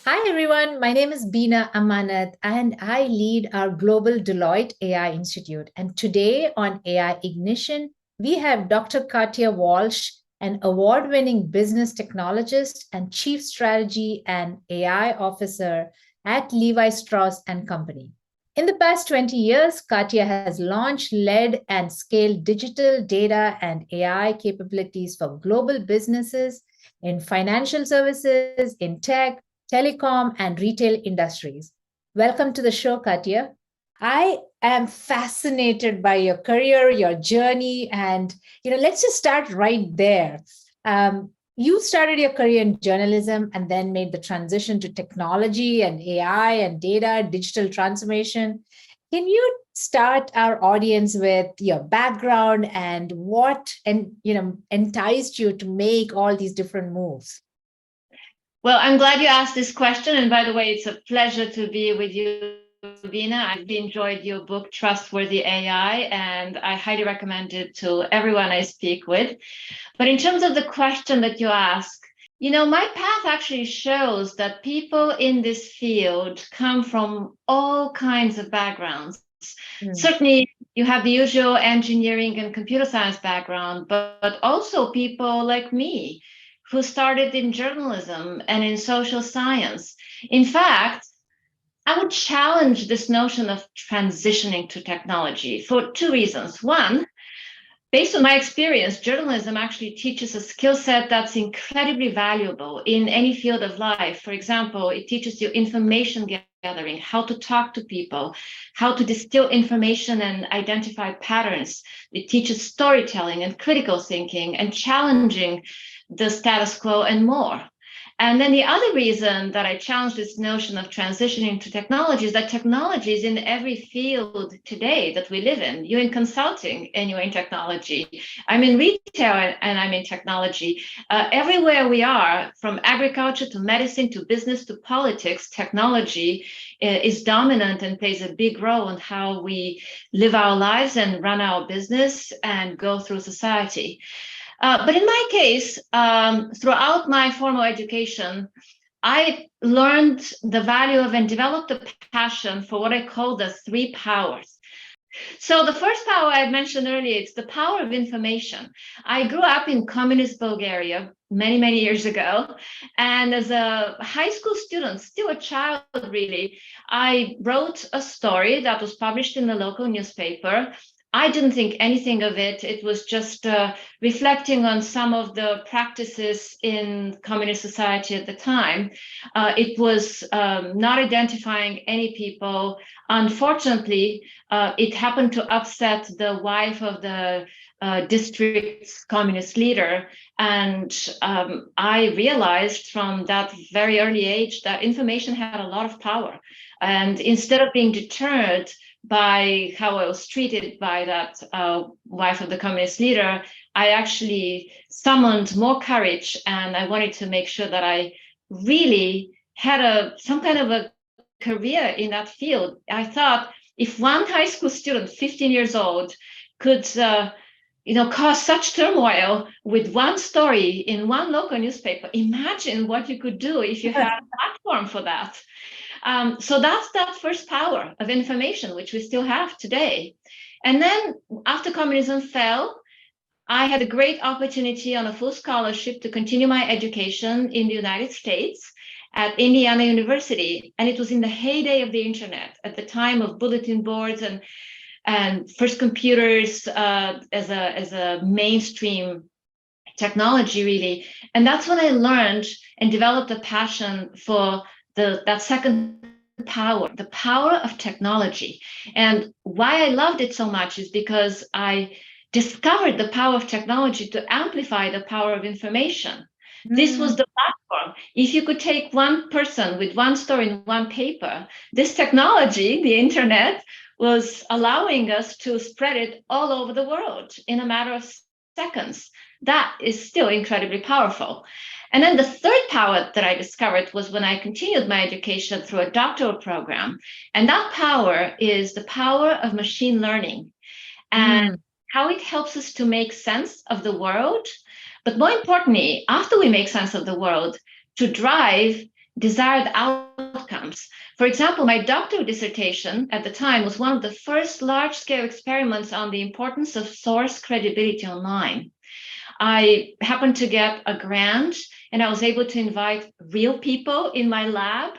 Hi everyone, my name is Beena Amanat and I lead our global Deloitte AI Institute. And today on AI Ignition, we have Dr. Katia Walsh, an award winning business technologist and chief strategy and AI officer at Levi Strauss and Company. In the past 20 years, Katia has launched, led, and scaled digital data and AI capabilities for global businesses in financial services, in tech, telecom, and retail industries. Welcome to the show, Katia. I am fascinated by your career, your journey, and let's just start right there. You started your career in journalism and then made the transition to technology and AI and data, digital transformation. Can you start our audience with your background and what enticed you to make all these different moves? Well, I'm glad you asked this question. And by the way, it's a pleasure to be with you, Veena. I've enjoyed your book, Trustworthy AI, and I highly recommend it to everyone I speak with. But in terms of the question that you ask, my path actually shows that people in this field come from all kinds of backgrounds. Certainly, you have the usual engineering and computer science background, but also people like me who started in journalism and in social science. In fact, I would challenge this notion of transitioning to technology for two reasons. One, based on my experience, journalism actually teaches a skill set that's incredibly valuable in any field of life. For example, it teaches you information gathering, how to talk to people, how to distill information and identify patterns. It teaches storytelling and critical thinking and challenging the status quo and more. And then the other reason that I challenge this notion of transitioning to technology is that technology is in every field today that we live in. You're in consulting and you're in technology. I'm in retail and I'm in technology. Everywhere we are, from agriculture to medicine to business to politics, technology is dominant and plays a big role in how we live our lives and run our business and go through society. But in my case, throughout my formal education, I learned the value of and developed a passion for what I call the three powers. So the first power I mentioned earlier, it's the power of information. I grew up in communist Bulgaria many, many years ago. And as a high school student, still a child really, I wrote a story that was published in the local newspaper. I didn't think anything of it. It was just reflecting on some of the practices in communist society at the time. It was not identifying any people. Unfortunately, it happened to upset the wife of the district's communist leader. And I realized from that very early age that information had a lot of power. And instead of being deterred by how I was treated by that wife of the communist leader, I actually summoned more courage, and I wanted to make sure that I really had some kind of a career in that field. I thought if one high school student, 15 years old, could cause such turmoil with one story in one local newspaper, imagine what you could do if you had a platform for that. So that's that first power of information, which we still have today. And then after communism fell, I had a great opportunity on a full scholarship to continue my education in the United States at Indiana University. And it was in the heyday of the internet, at the time of bulletin boards and first computers as a mainstream technology, really. And that's when I learned and developed a passion for that second power, the power of technology. And why I loved it so much is because I discovered the power of technology to amplify the power of information. This was the platform. If you could take one person with one story in one paper, this technology, the internet, was allowing us to spread it all over the world in a matter of seconds. That is still incredibly powerful. And then the third power that I discovered was when I continued my education through a doctoral program. And that power is the power of machine learning and how it helps us to make sense of the world. But more importantly, after we make sense of the world, to drive desired outcomes. For example, my doctoral dissertation at the time was one of the first large-scale experiments on the importance of source credibility online. I happened to get a grant and I was able to invite real people in my lab.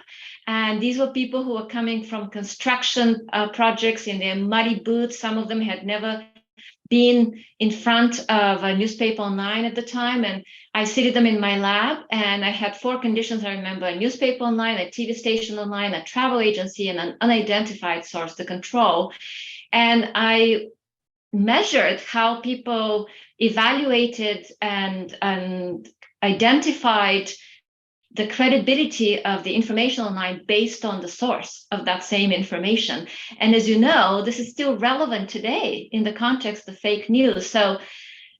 And these were people who were coming from construction projects in their muddy boots. Some of them had never been in front of a newspaper online at the time. And I seated them in my lab and I had 4 conditions. I remember: a newspaper online, a TV station online, a travel agency, and an unidentified source to control. And I measured how people evaluated and identified the credibility of the information online based on the source of that same information. And as you know, this is still relevant today in the context of fake news. So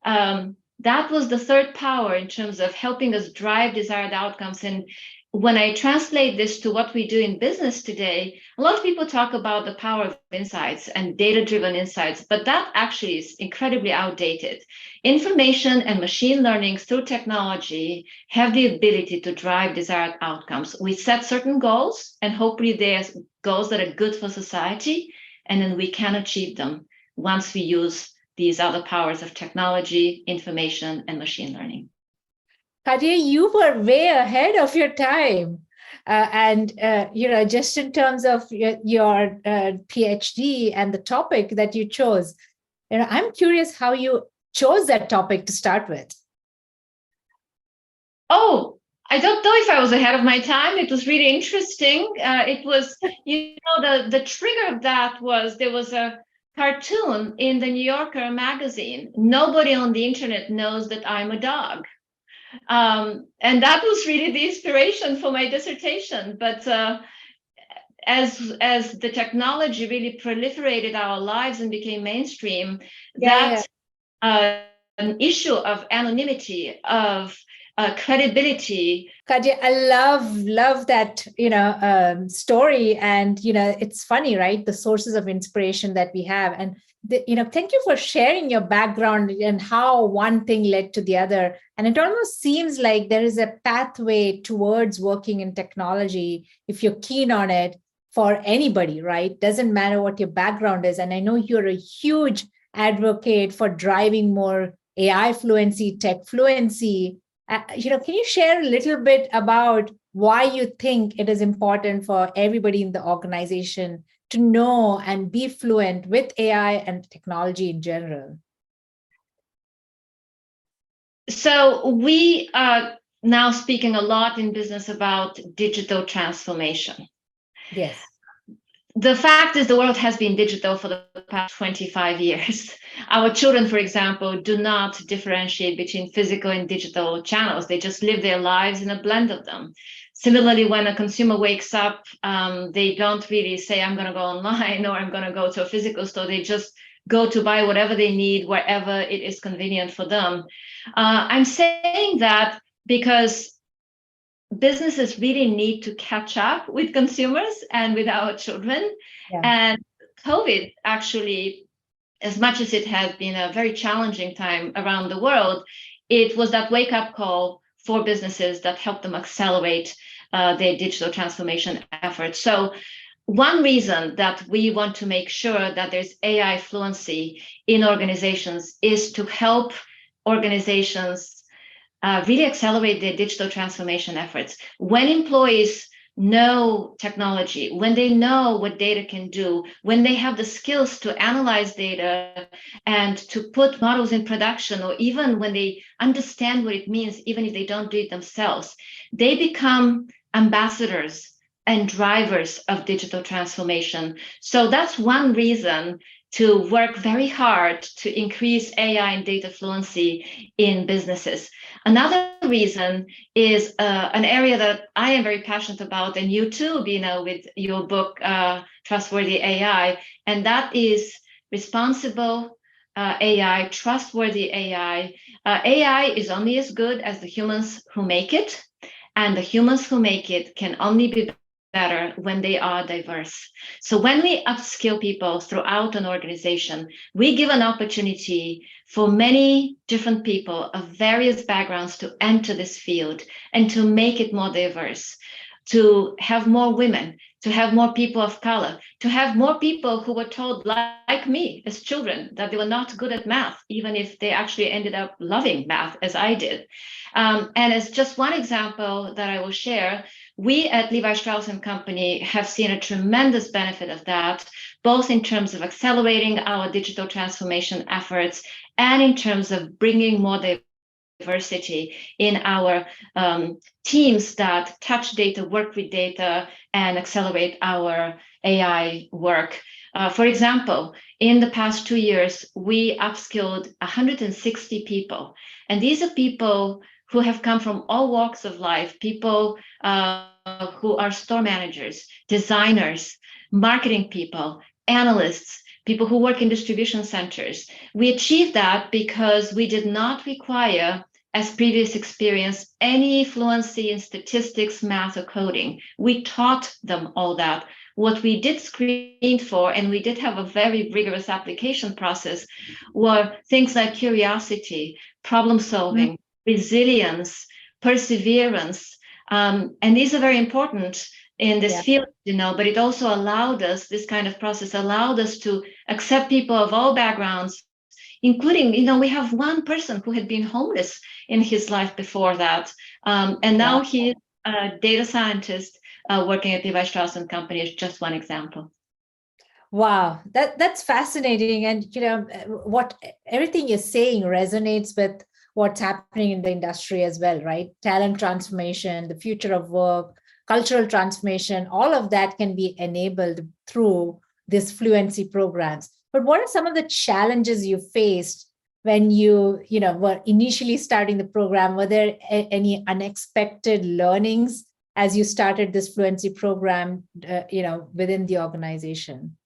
that was the third power in terms of helping us drive desired outcomes. And when I translate this to what we do in business today, a lot of people talk about the power of insights and data-driven insights, but that actually is incredibly outdated. Information and machine learning through technology have the ability to drive desired outcomes. We set certain goals, and hopefully they're goals that are good for society, and then we can achieve them once we use these other powers of technology, information, and machine learning. Katia, you were way ahead of your time. Just in terms of your PhD and the topic that you chose, I'm curious how you chose that topic to start with. Oh, I don't know if I was ahead of my time. It was really interesting. It was, the trigger of that was there was a cartoon in the New Yorker magazine. Nobody on the internet knows that I'm a dog. And that was really the inspiration for my dissertation. But as the technology really proliferated our lives and became mainstream, an issue of anonymity, of credibility. Katia, I love that story, and it's funny, right? The sources of inspiration that we have, and thank you for sharing your background and how one thing led to the other. And it almost seems like there is a pathway towards working in technology if you're keen on it for anybody, right? Doesn't matter what your background is. And I know you're a huge advocate for driving more AI fluency, tech fluency. Can you share a little bit about why you think it is important for everybody in the organization to know and be fluent with AI and technology in general? So we are now speaking a lot in business about digital transformation. Yes. The fact is, the world has been digital for the past 25 years. Our children, for example, do not differentiate between physical and digital channels. They just live their lives in a blend of them. Similarly, when a consumer wakes up, they don't really say, I'm going to go online or I'm going to go to a physical store. They just go to buy whatever they need, wherever it is convenient for them. I'm saying that because businesses really need to catch up with consumers and with our children. Yeah. And COVID actually, as much as it has been a very challenging time around the world, it was that wake-up call for businesses that helped them accelerate their digital transformation efforts. So one reason that we want to make sure that there's AI fluency in organizations is to help organizations really accelerate their digital transformation efforts. When employees know technology, when they know what data can do, when they have the skills to analyze data and to put models in production, or even when they understand what it means, even if they don't do it themselves, they become ambassadors and drivers of digital transformation. So that's one reason to work very hard to increase AI and data fluency in businesses. Another reason is an area that I am very passionate about, and you too, Bina, with your book, Trustworthy AI, and that is responsible AI, trustworthy AI. AI is only as good as the humans who make it, and the humans who make it can only be better when they are diverse. So when we upskill people throughout an organization, we give an opportunity for many different people of various backgrounds to enter this field and to make it more diverse. to have more women, to have more people of color, to have more people who were told, like me as children, that they were not good at math, even if they actually ended up loving math as I did. And as just one example that I will share, we at Levi Strauss & Company have seen a tremendous benefit of that, both in terms of accelerating our digital transformation efforts and in terms of bringing more diversity in our teams that touch data, work with data, and accelerate our AI work. For example, in the past 2 years, we upskilled 160 people. And these are people who have come from all walks of life, people who are store managers, designers, marketing people, analysts, people who work in distribution centers. We achieved that because we did not require, as previous experience, any fluency in statistics, math, or coding. We taught them all that. What we did screen for, and we did have a very rigorous application process, were things like curiosity, problem solving, resilience, perseverance. And these are very important in this field, but it also allowed us, this kind of process allowed us to accept people of all backgrounds, including, we have one person who had been homeless in his life before that. And now he's a data scientist working at Levi Strauss & Company is just one example. Wow, that's fascinating. And, what everything you're saying resonates with what's happening in the industry as well, right? Talent transformation, the future of work, cultural transformation, all of that can be enabled through these fluency programs. But what are some of the challenges you faced when you were initially starting the program? Were there any unexpected learnings as you started this fluency program, within the organization?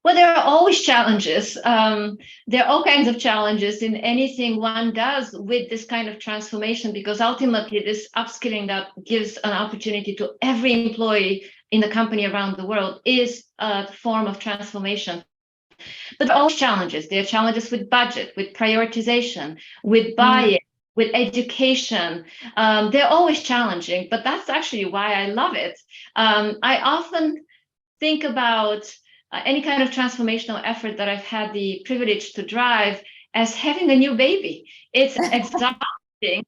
Well, there are always challenges. There are all kinds of challenges in anything one does with this kind of transformation, because ultimately this upskilling that gives an opportunity to every employee in the company around the world is a form of transformation. But there are always challenges. There are challenges with budget, with prioritization, with buy-in, with education. They're always challenging, but that's actually why I love it. I often think about any kind of transformational effort that I've had the privilege to drive as having a new baby. It's exhausting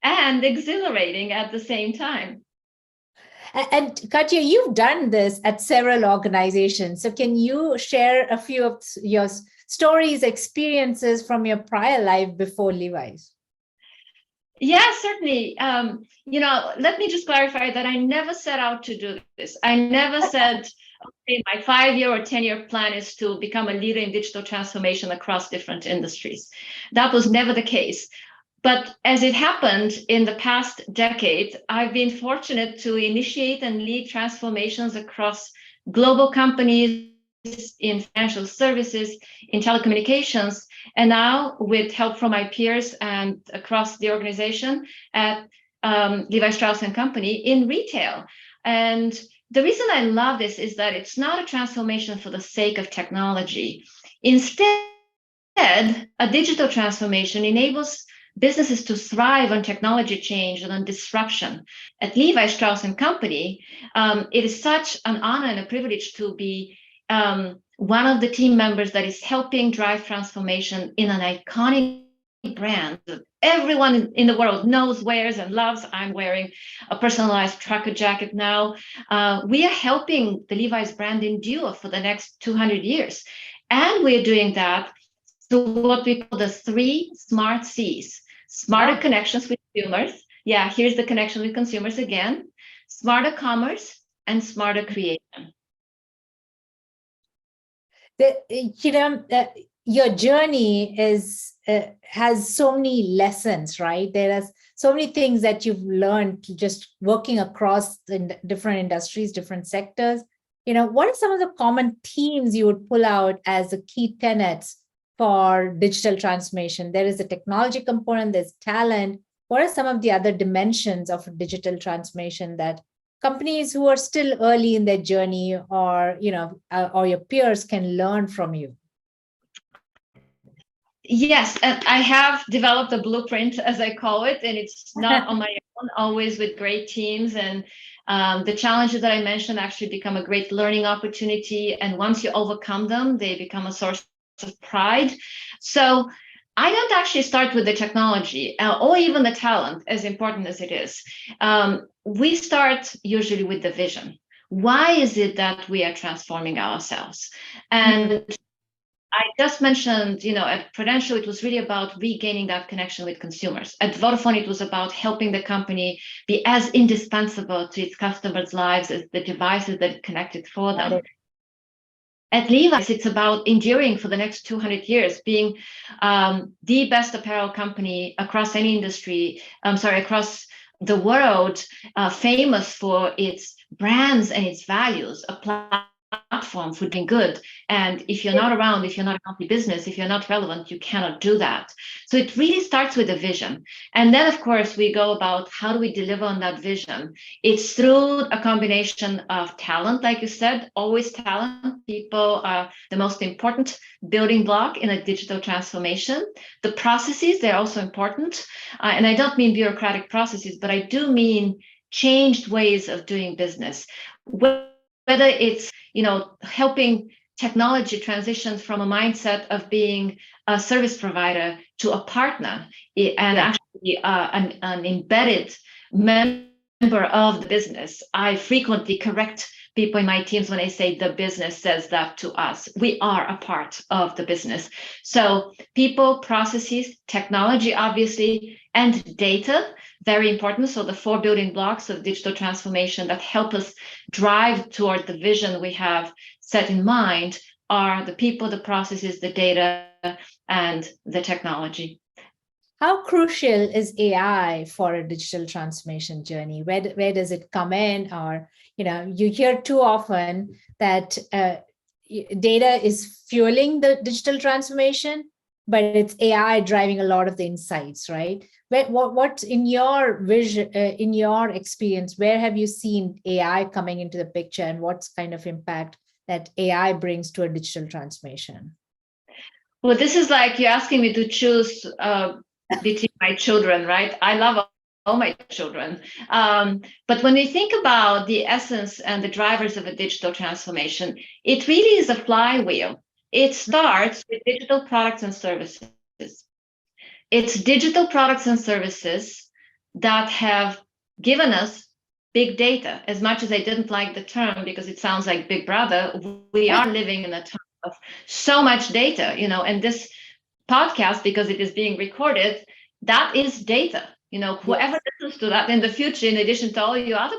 and exhilarating at the same time. And Katia, you've done this at several organizations. So can you share a few of your stories, experiences from your prior life before Levi's? Yeah, certainly. Let me just clarify that I never set out to do this. I never said, okay, my 5-year or 10-year plan is to become a leader in digital transformation across different industries. That was never the case. But as it happened in the past decade, I've been fortunate to initiate and lead transformations across global companies in financial services, in telecommunications, and now with help from my peers and across the organization at Levi Strauss & Company in retail. And the reason I love this is that it's not a transformation for the sake of technology. Instead, a digital transformation enables businesses to thrive on technology change and on disruption. At Levi Strauss & Company, it is such an honor and a privilege to be one of the team members that is helping drive transformation in an iconic brand that everyone in the world knows, wears, and loves. I'm wearing a personalized trucker jacket now. We are helping the Levi's brand endure for the next 200 years. And we're doing that through what we call the 3 smart C's. Smarter connections with consumers. Yeah, here's the connection with consumers again. Smarter commerce and smarter creation. Your journey has so many lessons, right? There are so many things that you've learned just working across the different industries, different sectors. What are some of the common themes you would pull out as the key tenets for digital transformation? There is a technology component, there's talent. What are some of the other dimensions of digital transformation that companies who are still early in their journey or your peers can learn from you? Yes, and I have developed a blueprint, as I call it, and it's not on my always with great teams, and the challenges that I mentioned actually become a great learning opportunity. And once you overcome them, they become a source of pride. So I don't actually start with the technology or even the talent, as important as it is. We start usually with the vision. Why is it that we are transforming ourselves? And I just mentioned, at Prudential, it was really about regaining that connection with consumers. At Vodafone, it was about helping the company be as indispensable to its customers' lives as the devices that it connected for them. At Levi's, it's about enduring for the next 200 years, being the best apparel company across any industry, across the world, famous for its brands and its values, a platform for doing good. And if you're not around, if you're not a healthy business, if you're not relevant, you cannot do that. So it really starts with a vision. And then, of course, we go about how do we deliver on that vision? It's through a combination of talent, like you said, always talent. People are the most important building block in a digital transformation. The processes, they're also important. And I don't mean bureaucratic processes, but I do mean changed ways of doing business. Whether it's helping technology transition from a mindset of being a service provider to a partner and actually an embedded member of the business. I frequently correct people in my teams when they say the business says that to us. We are a part of the business. So people, processes, technology, obviously, and data, very important. So the 4 building blocks of digital transformation that help us drive toward the vision we have set in mind are the people, the processes, the data, and the technology. How crucial is AI for a digital transformation journey? Where does it come in? Or, you hear too often that data is fueling the digital transformation, but it's AI driving a lot of the insights, right? What's in your vision, in your experience, where have you seen AI coming into the picture, and what's kind of impact that AI brings to a digital transformation? Well, this is like you're asking me to choose between my children, right? I love all my children. But when we think about the essence and the drivers of a digital transformation, it really is a flywheel. It starts with digital products and services. It's digital products and services that have given us big data. As much as I didn't like the term because it sounds like Big Brother, we are living in a time of so much data, and this podcast, because it is being recorded, that is data. Whoever listens to that in the future, in addition to all your other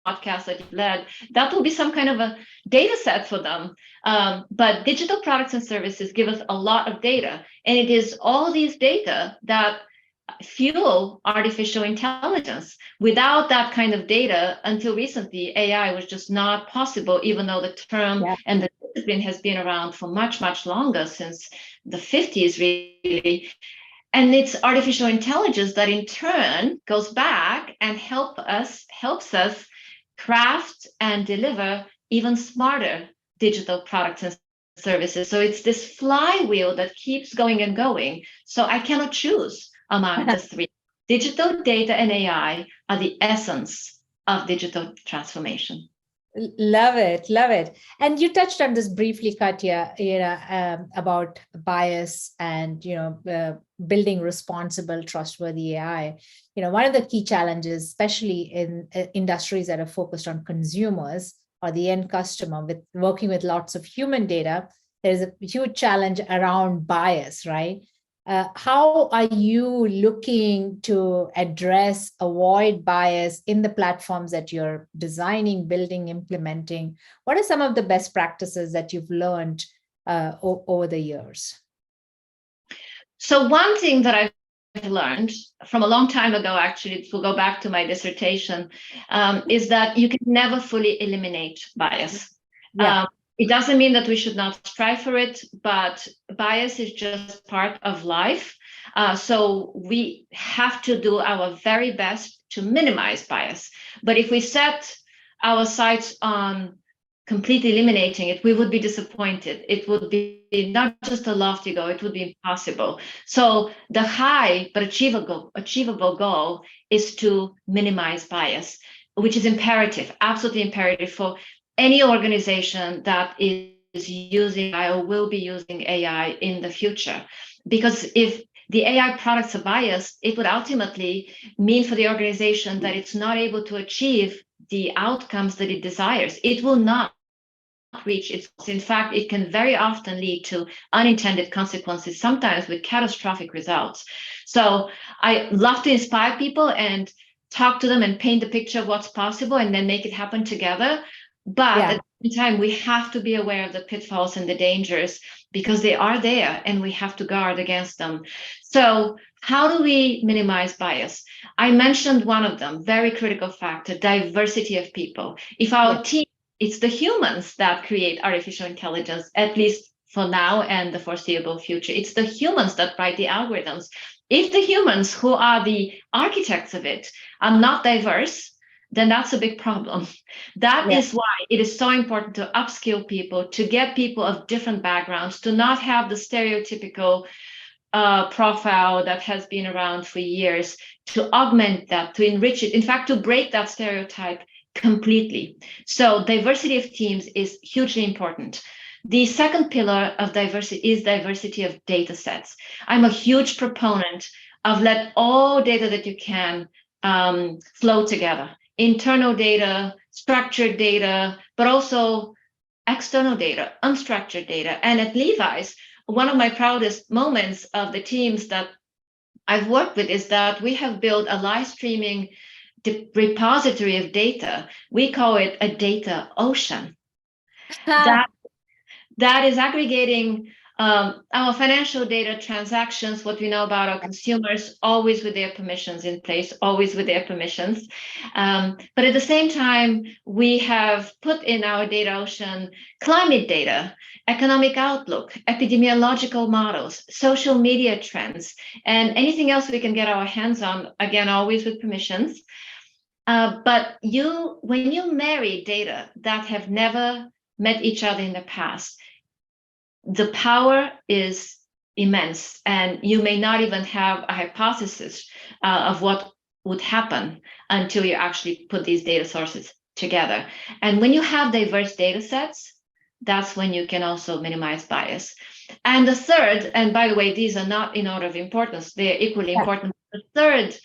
podcasts that you've led, that will be some kind of a data set for them. But digital products and services give us a lot of data. And it is all these data that fuel artificial intelligence. Without that kind of data, until recently, AI was just not possible, even though the term and the discipline has been around for much, much longer, since the 50s, really. And it's artificial intelligence that in turn goes back and helps us craft and deliver even smarter digital products and services. So it's this flywheel that keeps going and going. So I cannot choose among the three. Digital, data, and AI are the essence of digital transformation. Love it, love it. And you touched on this briefly, Katia, about bias and building responsible, trustworthy AI. One of the key challenges, especially in industries that are focused on consumers or the end customer, with working with lots of human data, there's a huge challenge around bias, right? How are you looking to avoid bias in the platforms that you're designing, building, implementing? What are some of the best practices that you've learned over the years? So one thing that I've learned from a long time ago, actually, to go back to my dissertation, is that you can never fully eliminate bias. Yeah. It doesn't mean that we should not strive for it, but bias is just part of life. So we have to do our very best to minimize bias. But if we set our sights on completely eliminating it, we would be disappointed. It would be not just a lofty goal, it would be impossible. So the high but achievable goal is to minimize bias, which is imperative, absolutely imperative for any organization that is using AI or will be using AI in the future. Because if the AI products are biased, it would ultimately mean for the organization that it's not able to achieve the outcomes that it desires. It will not reach its goals. In fact, it can very often lead to unintended consequences, sometimes with catastrophic results. So I love to inspire people and talk to them and paint the picture of what's possible and then make it happen together. But at the same time, we have to be aware of the pitfalls and the dangers because they are there and we have to guard against them. So how do we minimize bias? I mentioned one of them, very critical factor, diversity of people. If our team, it's the humans that create artificial intelligence, at least for now and the foreseeable future. It's the humans that write the algorithms. If the humans who are the architects of it are not diverse, then that's a big problem. That is why it is so important to upskill people, to get people of different backgrounds, to not have the stereotypical profile that has been around for years, to augment that, to enrich it, in fact, to break that stereotype completely. So diversity of teams is hugely important. The second pillar of diversity is diversity of data sets. I'm a huge proponent of let all data that you can flow together. Internal data, structured data, but also external data, unstructured data. And at Levi's, one of my proudest moments of the teams that I've worked with is that we have built a live streaming repository of data. We call it a data ocean. That is aggregating our financial data, transactions, what we know about our consumers, always with their permissions in place, always with their permissions. But at the same time, we have put in our data ocean climate data, economic outlook, epidemiological models, social media trends, and anything else we can get our hands on, again, always with permissions. But when you marry data that have never met each other in the past, the power is immense, and you may not even have a hypothesis of what would happen until you actually put these data sources together. And when you have diverse data sets, that's when you can also minimize bias. And the third, and by the way, these are not in order of importance, they're equally important. The third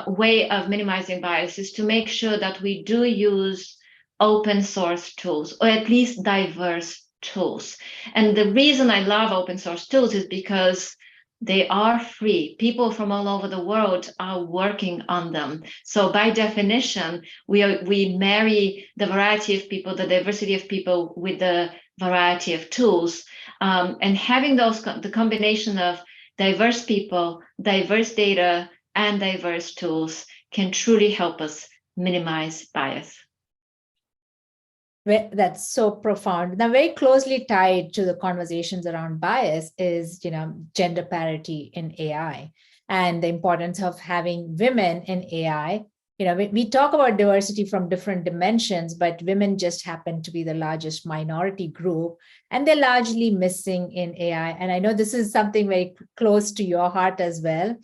way of minimizing bias is to make sure that we do use open source tools, or at least diverse tools. And the reason I love open source tools is because they are free. People from all over the world are working on them. So by definition, we marry the variety of people, the diversity of people, with the variety of tools. And having the combination of diverse people, diverse data, and diverse tools can truly help us minimize bias. That's so profound. Now, very closely tied to the conversations around bias is, gender parity in AI and the importance of having women in AI. We talk about diversity from different dimensions, but women just happen to be the largest minority group, and they're largely missing in AI. And I know this is something very close to your heart as well.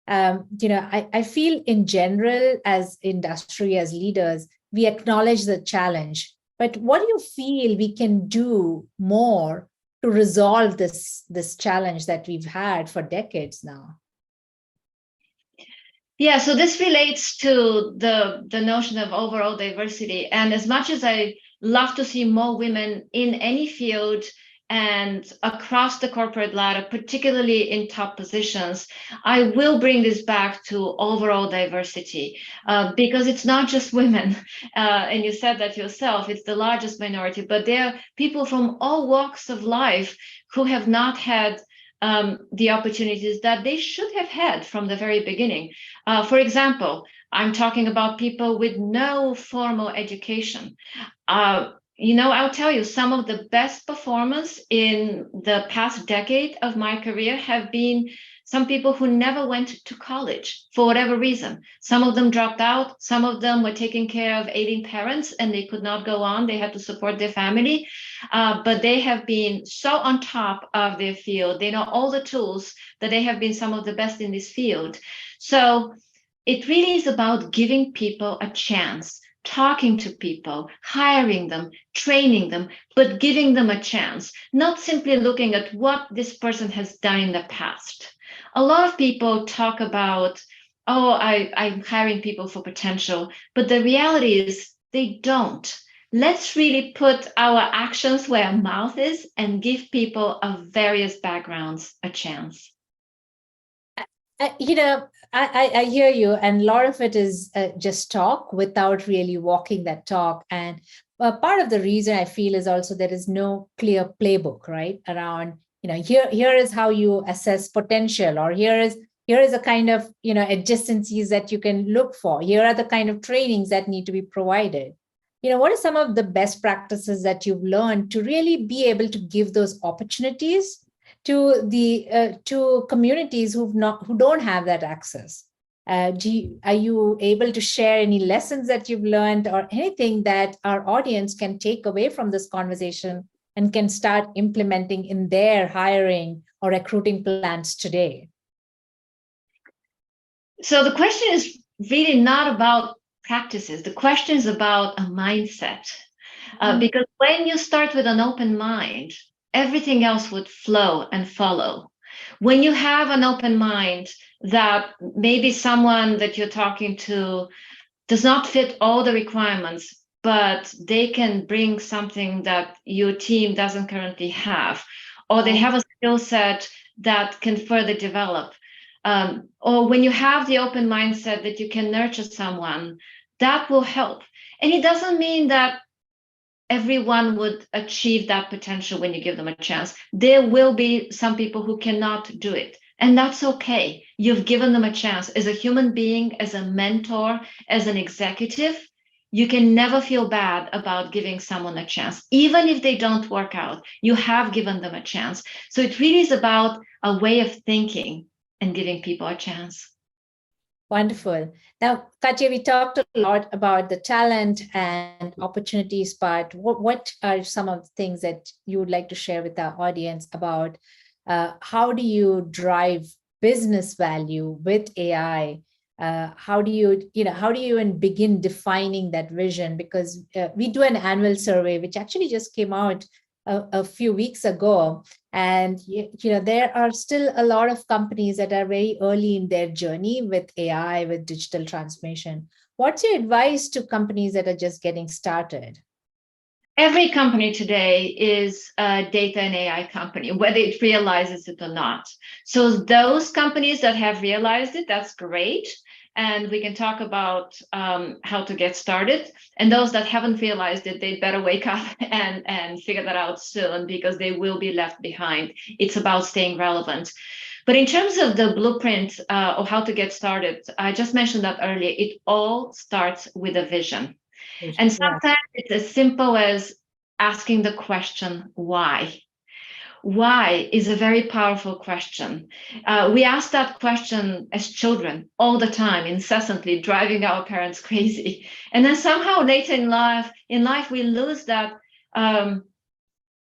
I feel in general, as industry, as leaders, we acknowledge the challenge. But what do you feel we can do more to resolve this challenge that we've had for decades now? Yeah, so this relates to the notion of overall diversity. And as much as I love to see more women in any field and across the corporate ladder, particularly in top positions, I will bring this back to overall diversity because it's not just women. And you said that yourself, it's the largest minority, but there are people from all walks of life who have not had the opportunities that they should have had from the very beginning. For example, I'm talking about people with no formal education. I'll tell you, some of the best performance in the past decade of my career have been some people who never went to college for whatever reason. Some of them dropped out. Some of them were taking care of ailing parents and they could not go on. They had to support their family. But they have been so on top of their field. They know all the tools that they have been some of the best in this field. So it really is about giving people a chance, talking to people, hiring them, training them, but giving them a chance, not simply looking at what this person has done in the past. A lot of people talk about, oh, I'm hiring people for potential, but the reality is they don't. Let's really put our actions where our mouth is and give people of various backgrounds a chance. I hear you, and a lot of it is just talk without really walking that talk. And part of the reason I feel is also there is no clear playbook, right? Around, here is how you assess potential, or here is a kind of, adjacencies that you can look for. Here are the kind of trainings that need to be provided. What are some of the best practices that you've learned to really be able to give those opportunities to communities who don't have that access? Are you able to share any lessons that you've learned, or anything that our audience can take away from this conversation and can start implementing in their hiring or recruiting plans today? So the question is really not about practices. The question is about a mindset. Because when you start with an open mind, everything else would flow and follow. When you have an open mind that maybe someone that you're talking to does not fit all the requirements, but they can bring something that your team doesn't currently have, or they have a skill set that can further develop. Or when you have the open mindset that you can nurture someone, that will help. And it doesn't mean that everyone would achieve that potential when you give them a chance. There will be some people who cannot do it, and that's okay. You've given them a chance. As a human being, as a mentor, as an executive, you can never feel bad about giving someone a chance. Even if they don't work out, you have given them a chance. So it really is about a way of thinking and giving people a chance. Wonderful. Now, Katia, we talked a lot about the talent and opportunities part. What are some of the things that you would like to share with our audience about how do you drive business value with AI? How do you even begin defining that vision? Because we do an annual survey, which actually just came out a few weeks ago. And there are still a lot of companies that are very early in their journey with AI, with digital transformation. What's your advice to companies that are just getting started? Every company today is a data and AI company, whether it realizes it or not. So those companies that have realized it, that's great. And we can talk about how to get started. And those that haven't realized it, they better wake up and figure that out soon, because they will be left behind. It's about staying relevant. But in terms of the blueprint of how to get started, I just mentioned that earlier, it all starts with a vision. And sometimes it's as simple as asking the question, why? Why is a very powerful question. We ask that question as children all the time, incessantly, driving our parents crazy. And then somehow later in life, we lose that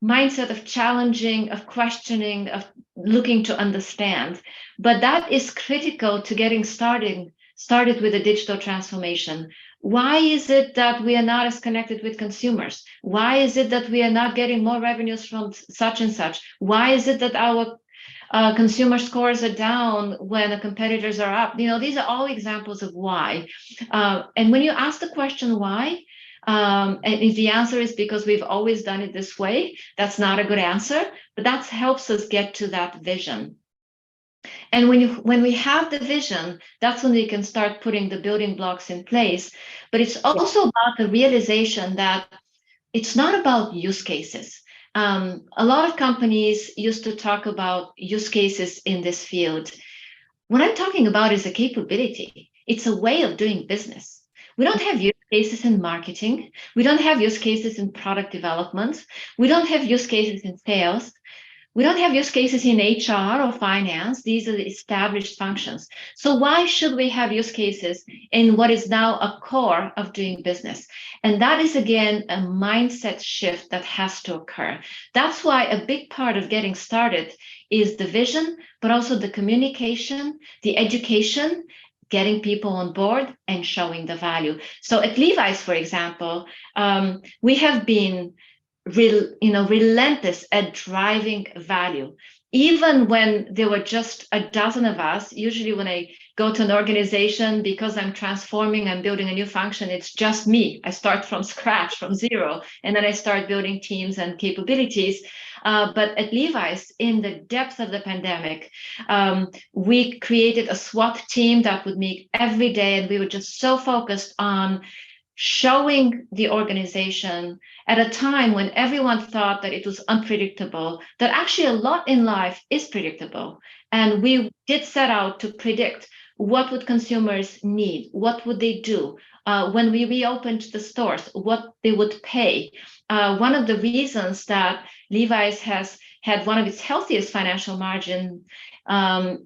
mindset of challenging, of questioning, of looking to understand. But that is critical to getting started with a digital transformation. Why is it that we are not as connected with consumers? Why is it that we are not getting more revenues from such and such? Why is it that our consumer scores are down when the competitors are up? These are all examples of why. And when you ask the question why, and if the answer is because we've always done it this way, that's not a good answer, but that helps us get to that vision. And when we have the vision, that's when we can start putting the building blocks in place. But it's also about the realization that it's not about use cases. A lot of companies used to talk about use cases in this field. What I'm talking about is a capability. It's a way of doing business. We don't have use cases in marketing. We don't have use cases in product development. We don't have use cases in sales. We don't have use cases in HR or finance. These are the established functions. So why should we have use cases in what is now a core of doing business? And that is, again, a mindset shift that has to occur. That's why a big part of getting started is the vision, but also the communication, the education, getting people on board and showing the value. So at Levi's, for example, we have been relentless at driving value. Even when there were just a dozen of us, usually when I go to an organization, because I'm transforming, I'm building a new function, it's just me. I start from scratch, from zero, and then I start building teams and capabilities. But at Levi's, in the depth of the pandemic, we created a SWAT team that would meet every day, and we were just so focused on showing the organization at a time when everyone thought that it was unpredictable, that actually a lot in life is predictable. And we did set out to predict what would consumers need, what would they do when we reopened the stores, what they would pay. One of the reasons that Levi's has had one of its healthiest financial margin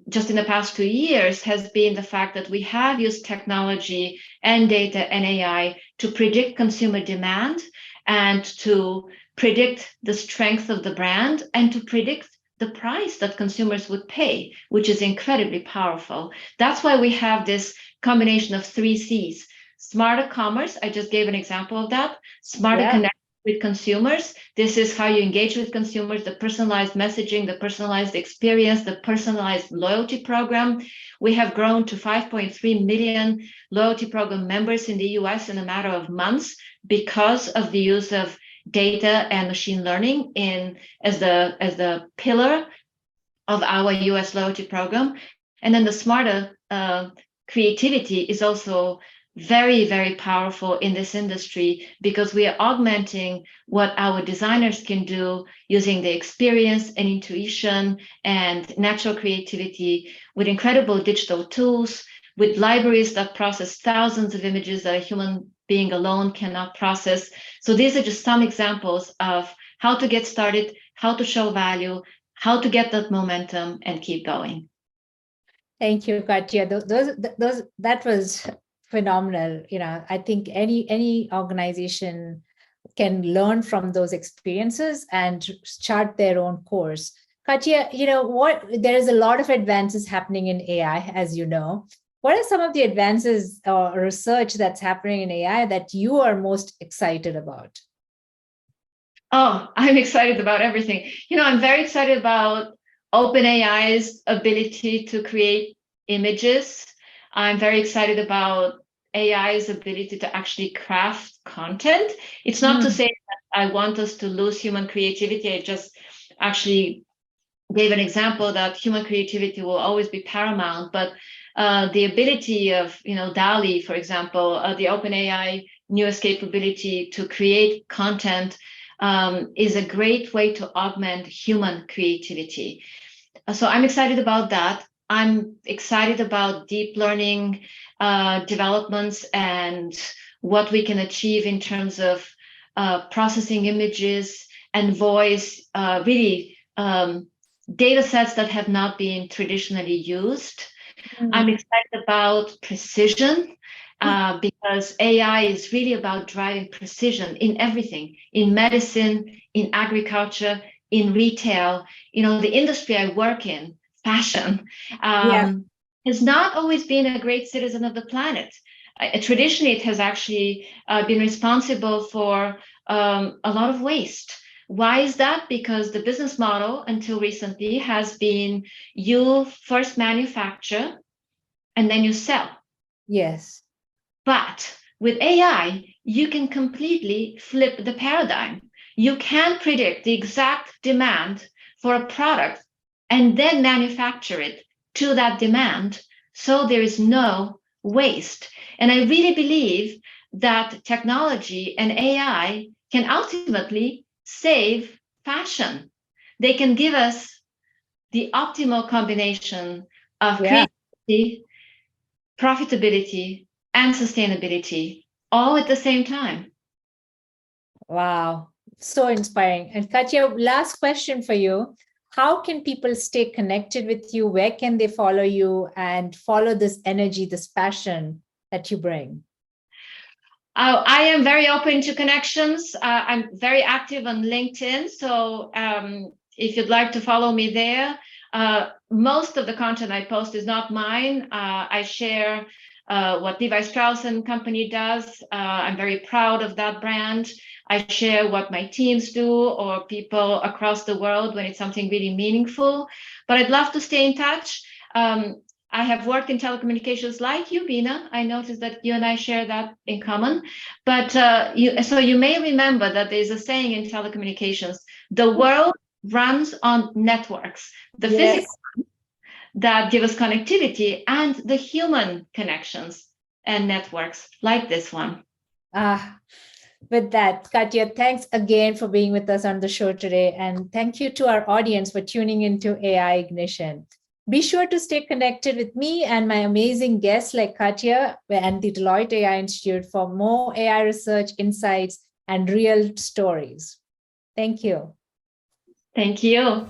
just in the past 2 years has been the fact that we have used technology and data and AI to predict consumer demand and to predict the strength of the brand and to predict the price that consumers would pay, which is incredibly powerful. That's why we have this combination of 3 C's. Smarter commerce, I just gave an example of that. Smarter connection with consumers. This is how you engage with consumers, the personalized messaging, the personalized experience, the personalized loyalty program. We have grown to 5.3 million loyalty program members in the US in a matter of months because of the use of data and machine learning as the pillar of our US loyalty program. And then the smarter creativity is also very, very powerful in this industry because we are augmenting what our designers can do using the experience and intuition and natural creativity with incredible digital tools, with libraries that process thousands of images that a human being alone cannot process. So these are just some examples of how to get started, how to show value, how to get that momentum and keep going. Thank you, Katia. That was phenomenal. I think any organization can learn from those experiences and chart their own course. Katia, there is a lot of advances happening in AI, as you know. What are some of the advances or research that's happening in AI that you are most excited about? Oh, I'm excited about everything. I'm very excited about OpenAI's ability to create images. I'm very excited about AI's ability to actually craft content. It's not to say that I want us to lose human creativity. I just actually gave an example that human creativity will always be paramount, but the ability of, DALL-E, for example, the OpenAI newest capability to create content is a great way to augment human creativity. So I'm excited about that. I'm excited about deep learning developments and what we can achieve in terms of processing images and voice, really data sets that have not been traditionally used. I'm excited about precision because AI is really about driving precision in everything, in medicine, in agriculture, in retail. The industry I work in, fashion, has not always been a great citizen of the planet. Traditionally, it has actually been responsible for a lot of waste. Why is that? Because the business model until recently has been you first manufacture and then you sell. Yes. But with AI, you can completely flip the paradigm. You can predict the exact demand for a product and then manufacture it to that demand. So there is no waste. And I really believe that technology and AI can ultimately save fashion. They can give us the optimal combination of creativity, profitability, and sustainability all at the same time. Wow, so inspiring. And Katia, last question for you. how can people stay connected with you? Where can they follow you and follow this energy, this passion that you bring? I am very open to connections. I'm very active on LinkedIn. So if you'd like to follow me there, most of the content I post is not mine. I share what Levi Strauss and Company does. I'm very proud of that brand. I share what my teams do or people across the world when it's something really meaningful. But I'd love to stay in touch. I have worked in telecommunications like you, Bina. I noticed that you and I share that in common. But so you may remember that there's a saying in telecommunications: the world runs on networks, the physical that give us connectivity, and the human connections and networks like this one. With that, Katia, thanks again for being with us on the show today. And thank you to our audience for tuning into AI Ignition. Be sure to stay connected with me and my amazing guests like Katia and the Deloitte AI Institute for more AI research, insights, and real stories. Thank you. Thank you.